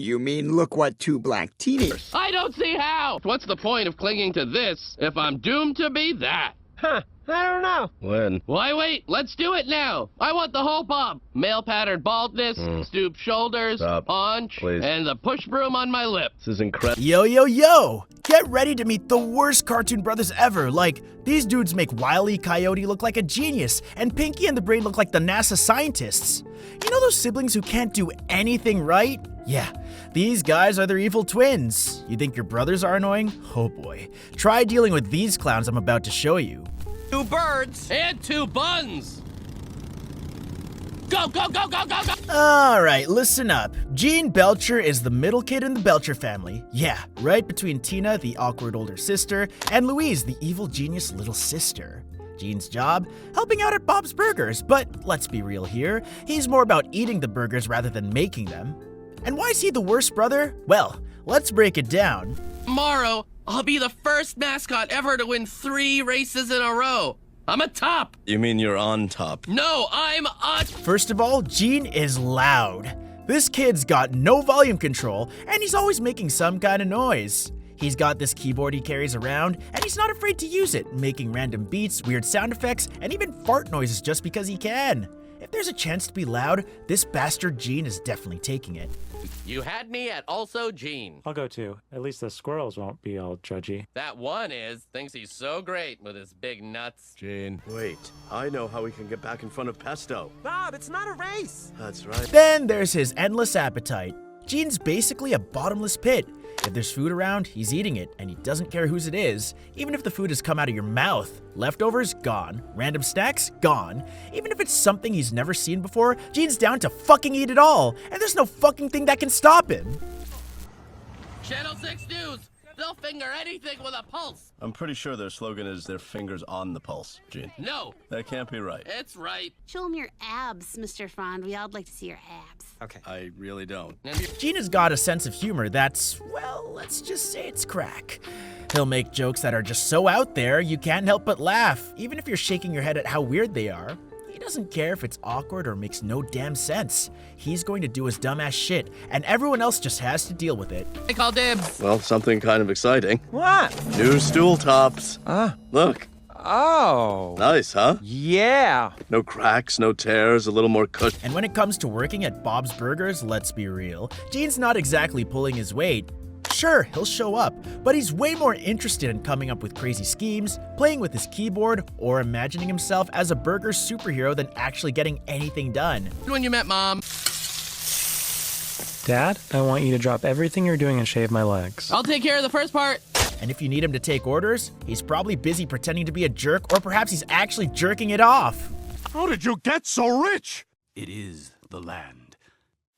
You mean look what two black teenagers... I don't see how! What's the point of clinging to this if I'm doomed to be that? Huh, I don't know. When? Why wait? Let's do it now! I want the whole bob. Male pattern baldness, stooped shoulders, Stop. paunch, Please. and the push broom on my lip. This is incredible. Yo, yo, yo! Get ready to meet the worst cartoon brothers ever. Like, these dudes make Wile E. Coyote look like a genius, and Pinky and the Brain look like the NASA scientists. You know those siblings who can't do anything right? Yeah, these guys are their evil twins. You think your brothers are annoying? Oh boy. Try dealing with these clowns I'm about to show you. 2 birds. And 2 buns! Go, go, go, go, go, go! Alright, listen up. Gene Belcher is the middle kid in the Belcher family. Yeah, right between Tina, the awkward older sister, and Louise, the evil genius little sister. Gene's job? Helping out at Bob's Burgers, but let's be real here. He's more about eating the burgers rather than making them. And why is he the worst brother? Well, let's break it down. Tomorrow, I'll be the first mascot ever to win 3 races in a row. I'm a top. You mean you're on top? No, I'm on. First of all, Gene is loud. This kid's got no volume control, and he's always making some kind of noise. He's got this keyboard he carries around, and he's not afraid to use it, making random beats, weird sound effects, and even fart noises just because he can. If there's a chance to be loud, this bastard Gene is definitely taking it. You had me at also Gene. I'll go too. At least the squirrels won't be all judgy. That one thinks he's so great with his big nuts. Gene. Wait, I know how we can get back in front of Pesto. Bob, it's not a race. That's right. Then there's his endless appetite. Gene's basically a bottomless pit. If there's food around, he's eating it, and he doesn't care whose it is, even if the food has come out of your mouth. Leftovers, gone. Random snacks, gone. Even if it's something he's never seen before, Gene's down to fucking eat it all, and there's no fucking thing that can stop him. Channel 6 News. They'll finger anything with a pulse. I'm pretty sure their slogan is their fingers on the pulse, Gene. No, That can't be right. it's right. Show him your abs, Mr. Fond. We all like to see your abs. Okay. I really don't. Gene has got a sense of humor that's, well, let's just say it's crack. He'll make jokes that are just so out there you can't help but laugh, even if you're shaking your head at how weird they are. He doesn't care if it's awkward or makes no damn sense. He's going to do his dumbass shit, and everyone else just has to deal with it. I call dibs. Well, something kind of exciting. What? New stool tops. Look. Oh. Nice, huh? Yeah. No cracks, no tears, a little more cushion. And when it comes to working at Bob's Burgers, let's be real, Gene's not exactly pulling his weight. Sure, he'll show up, but he's way more interested in coming up with crazy schemes, playing with his keyboard, or imagining himself as a burger superhero than actually getting anything done. When you met Mom, Dad, I want you to drop everything you're doing and shave my legs. I'll take care of the first part. And if you need him to take orders, he's probably busy pretending to be a jerk, or perhaps he's actually jerking it off. How did you get so rich? It is the land.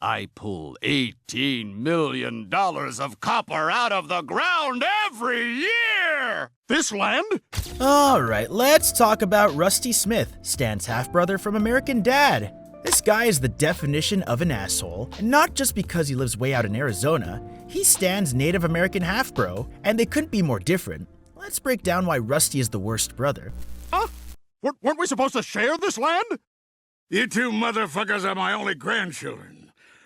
I pull $18 million of copper out of the ground every year! This land? Alright, let's talk about Rusty Smith, Stan's half-brother from American Dad. This guy is the definition of an asshole, and not just because he lives way out in Arizona. He's Stan's Native American half-bro, and they couldn't be more different. Let's break down why Rusty is the worst brother. Huh? Weren't we supposed to share this land? You two motherfuckers are my only grandchildren.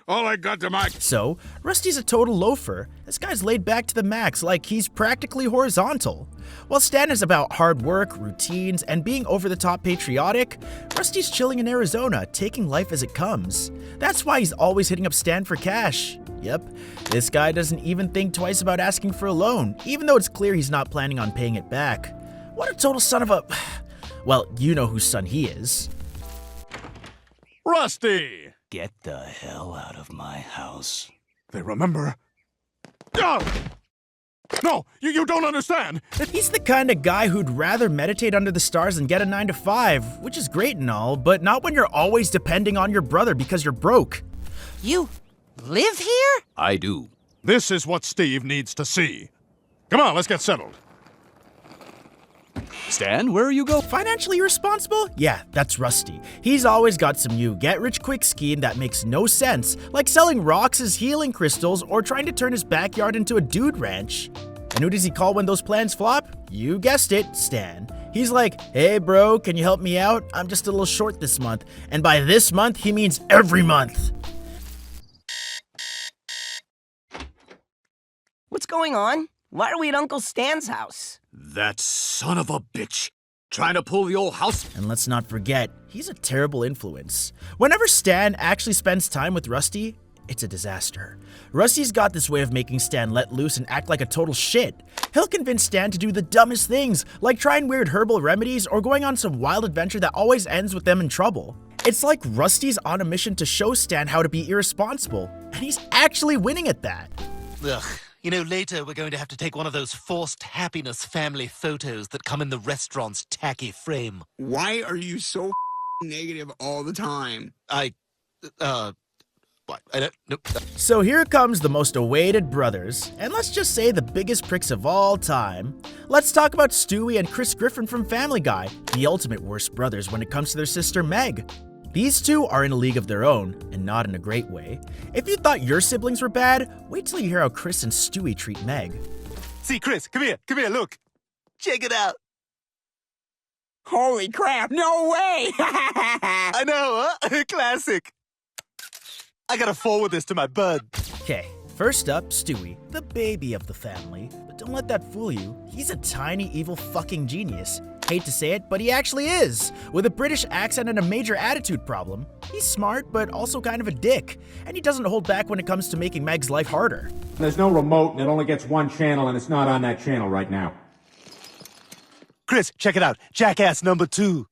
All I got to my... So, Rusty's a total loafer. This guy's laid back to the max, like he's practically horizontal. While Stan is about hard work, routines, and being over-the-top patriotic, Rusty's chilling in Arizona, taking life as it comes. That's why he's always hitting up Stan for cash. Yep, this guy doesn't even think twice about asking for a loan, even though it's clear he's not planning on paying it back. What a total son of a... Well, you know whose son he is. Rusty! Get the hell out of my house. They remember... No, you don't understand. He's the kind of guy who'd rather meditate under the stars than get a 9-to-5, which is great and all, but not when you're always depending on your brother because you're broke. You live here? I do. This is what Steve needs to see. Come on, let's get settled. Stan, where are you going? Financially irresponsible? Yeah, that's Rusty. He's always got some new get-rich-quick scheme that makes no sense, like selling rocks as healing crystals or trying to turn his backyard into a dude ranch. And who does he call when those plans flop? You guessed it, Stan. He's like, hey bro, can you help me out? I'm just a little short this month. And by this month, he means every month. going on? Why are we at Uncle Stan's house? That son of a bitch. Trying to pull the old house. And let's not forget, he's a terrible influence. Whenever Stan actually spends time with Rusty, it's a disaster. Rusty's got this way of making Stan let loose and act like a total shit. He'll convince Stan to do the dumbest things, like trying weird herbal remedies or going on some wild adventure that always ends with them in trouble. It's like Rusty's on a mission to show Stan how to be irresponsible, and he's actually winning at that. Ugh. You know, later we're going to have to take one of those forced happiness family photos that come in the restaurant's tacky frame. Why are you so negative all the time? What? I don't know. So here comes the most awaited brothers, and let's just say the biggest pricks of all time. Let's talk about Stewie and Chris Griffin from Family Guy, the ultimate worst brothers when it comes to their sister Meg. These two are in a league of their own, and not in a great way. If you thought your siblings were bad, wait till you hear how Chris and Stewie treat Meg. See, Chris, come here, look. Check it out. Holy crap, no way! I know, huh? Classic. I gotta forward this to my bud. Okay, first up, Stewie, the baby of the family. But don't let that fool you. He's a tiny, evil fucking genius. Hate to say it, but he actually is. With a British accent and a major attitude problem. He's smart, but also kind of a dick. And he doesn't hold back when it comes to making Meg's life harder. There's no remote, and it only gets one channel, and it's not on that channel right now. Chris, check it out. Jackass number 2.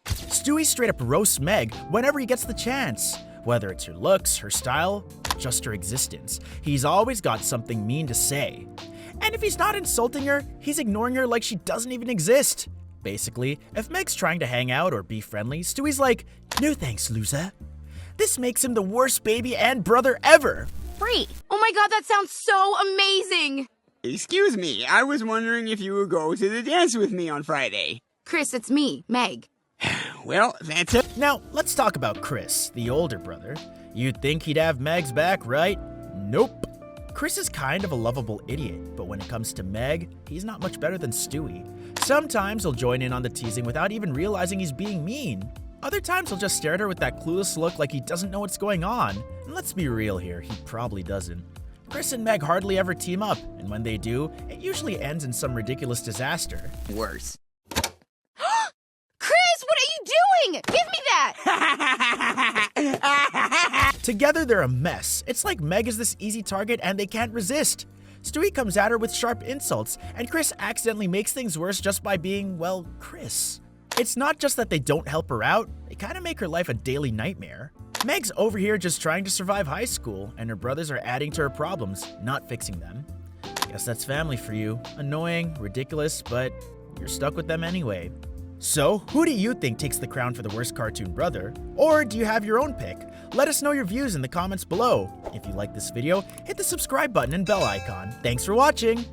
Stewie straight up roasts Meg whenever he gets the chance. Whether it's her looks, her style, just her existence. He's always got something mean to say. And if he's not insulting her, he's ignoring her like she doesn't even exist. Basically, if Meg's trying to hang out or be friendly, Stewie's like, no thanks, loser. This makes him the worst baby and brother ever. Free! Oh my god, that sounds so amazing! Excuse me, I was wondering if you would go to the dance with me on Friday. Chris, it's me, Meg. Well, that's it. Now, let's talk about Chris, the older brother. You'd think he'd have Meg's back, right? Nope. Chris is kind of a lovable idiot, but when it comes to Meg, he's not much better than Stewie. Sometimes he'll join in on the teasing without even realizing he's being mean. Other times he'll just stare at her with that clueless look like he doesn't know what's going on. And let's be real here, he probably doesn't. Chris and Meg hardly ever team up, and when they do, it usually ends in some ridiculous disaster. Worse. Chris, what are you doing? Give me that! Together they're a mess. It's like Meg is this easy target and they can't resist. Stewie comes at her with sharp insults, and Chris accidentally makes things worse just by being, well, Chris. It's not just that they don't help her out, they kind of make her life a daily nightmare. Meg's over here just trying to survive high school, and her brothers are adding to her problems, not fixing them. Guess that's family for you. Annoying, ridiculous, but you're stuck with them anyway. So, who do you think takes the crown for the worst cartoon brother? Or do you have your own pick? Let us know your views in the comments below. If you like this video, hit the subscribe button and bell icon. Thanks for watching!